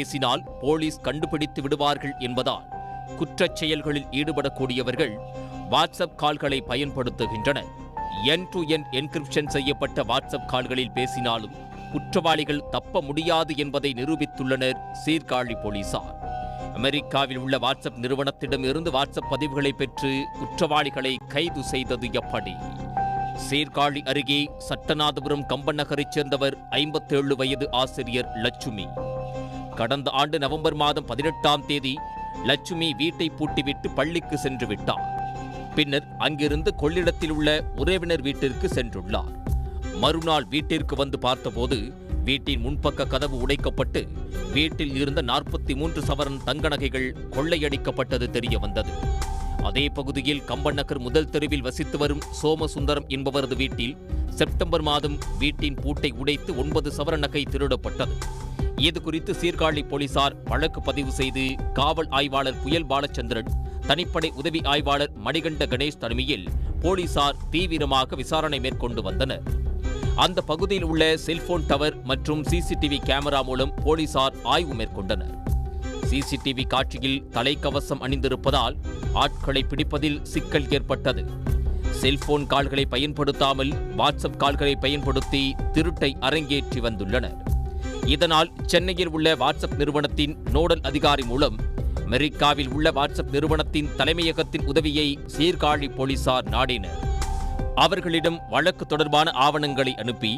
பேசினால் போலீஸ் கண்டுபிடித்து விடுவார்கள் என்பதால் குற்றச் செயல்களில் ஈடுபடக்கூடியவர்கள் வாட்ஸ்அப் கால்களை பயன்படுத்துகின்றனர். என் டு என் என்கிரிப்ஷன் செய்யப்பட்ட வாட்ஸ்அப் கால்களில் பேசினாலும் குற்றவாளிகள் தப்ப முடியாது என்பதை நிரூபித்துள்ளனர் சீர்காழி போலீசார். அமெரிக்காவில் உள்ள வாட்ஸ்அப் நிறுவனத்திடமிருந்து வாட்ஸ்அப் பதிவுகளை பெற்று குற்றவாளிகளை கைது செய்தது எப்படி? சீர்காழி அருகே சட்டநாதபுரம் கம்பன் நகரைச் சேர்ந்தவர் 57 வயது ஆசிரியர் லட்சுமி. கடந்த ஆண்டு நவம்பர் மாதம் 18ஆம் தேதி லட்சுமி வீட்டை பூட்டிவிட்டு பள்ளிக்கு சென்று விட்டார். பின்னர் அங்கிருந்து கொள்ளிடத்தில் உள்ள உறவினர் வீட்டிற்கு சென்றுள்ளார். மறுநாள் வீட்டிற்கு வந்து பார்த்தபோது வீட்டின் முன்பக்க கதவு உடைக்கப்பட்டு வீட்டில் இருந்த 43 சவரன் தங்க நகைகள் கொள்ளையடிக்கப்பட்டது தெரிய வந்தது. அதே பகுதியில் கம்பன் நகர் முதல் தெருவில் வசித்து வரும் சோமசுந்தரம் என்பவரது வீட்டில் செப்டம்பர் மாதம் வீட்டின் பூட்டை உடைத்து 9 சவரன் நகை திருடப்பட்டது. இது குறித்து சீர்காழி போலீசார் வழக்கு பதிவு செய்து காவல் ஆய்வாளர் புயல் பாலச்சந்திரன், தனிப்படை உதவி ஆய்வாளர் மணிகண்ட கணேஷ் தலைமையில் போலீசார் தீவிரமாக விசாரணை மேற்கொண்டு வந்தனர். அந்த பகுதியில் உள்ள செல்போன் டவர் மற்றும் சிசிடிவி கேமரா மூலம் போலீசார் ஆய்வு மேற்கொண்டனர். சிசிடிவி காட்சியில் தலைக்கவசம் அணிந்திருப்பதால் ஆட்களை பிடிப்பதில் சிக்கல் ஏற்பட்டது. செல்போன் கால்களை பயன்படுத்தாமல் வாட்ஸ்அப் கால்களை பயன்படுத்தி திருட்டை அரங்கேற்றி வந்துள்ளனர். இதனால் சென்னையில் உள்ள வாட்ஸ்அப் நிறுவனத்தின் நோடல் அதிகாரி மூலம் அமெரிக்காவில் உள்ள வாட்ஸ்அப் நிறுவனத்தின் தலைமையகத்தின் உதவியை சீர்காழி போலீசார் நாடினர். அவர்களிடம் வழக்கு தொடர்பான ஆவணங்களை அனுப்பி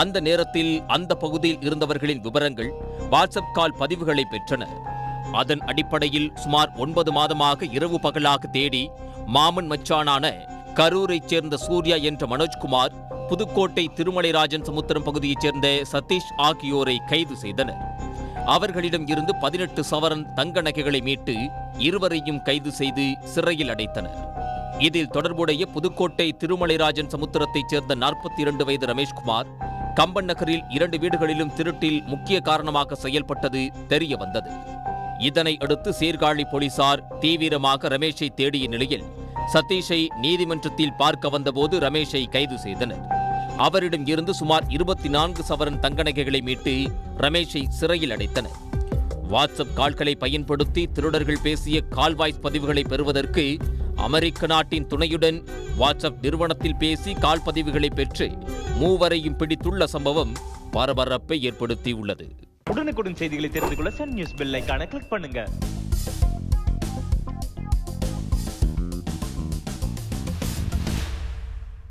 அந்த நேரத்தில் அந்த பகுதியில் இருந்தவர்களின் விவரங்கள், வாட்ஸ்அப் கால் பதிவுகளை பெற்றனர். அதன் அடிப்படையில் சுமார் 9 மாதமாக இரவு பகலாக தேடி மாமன் மச்சானான கரூரைச் சேர்ந்த சூர்யா என்ற மனோஜ்குமார், புதுக்கோட்டை திருமலைராஜன் சமுத்திரம் பகுதியைச் சேர்ந்த சதீஷ் ஆகியோரை கைது செய்தனர். அவர்களிடம் இருந்து 18 சவரன் தங்க நகைகளை மீட்டு இருவரையும் கைது செய்து சிறையில் அடைத்தனர். இதில் தொடர்புடைய புதுக்கோட்டை திருமலைராஜன் சமுத்திரத்தைச் சேர்ந்த 42 வயது ரமேஷ்குமார் கம்பன் நகரில் 2 வீடுகளிலும் திருட்டில் முக்கிய காரணமாக செயல்பட்டது தெரிய வந்தது. இதனை அடுத்து சீர்காழி போலீசார் தீவிரமாக ரமேஷை தேடிய நிலையில் சதீஷை நீதிமன்றத்தில் பார்க்க வந்தபோது ரமேஷை கைது செய்தனர். அவரிடம் இருந்து சுமார் 24 சவரன் தங்க நகைகளை மீட்டு ரமேஷை சிறையில் அடைத்தனர். வாட்ஸ்அப் கால்களை பயன்படுத்தி திருடர்கள் பேசிய கால்வாய்ஸ் பதிவுகளை பெறுவதற்கு அமெரிக்க நாட்டின் துணையுடன் வாட்ஸ்அப் நிறுவனத்தில் பேசி கால் பதிவுகளை பெற்று மூவரையும் பிடித்துள்ள சம்பவம் பரபரப்பை ஏற்படுத்தியுள்ளது. உடனுக்குடன் செய்திகளை தெரிந்து கொள்ள சன் நியூஸ் பெல் ஐகானை கிளிக் பண்ணுங்க.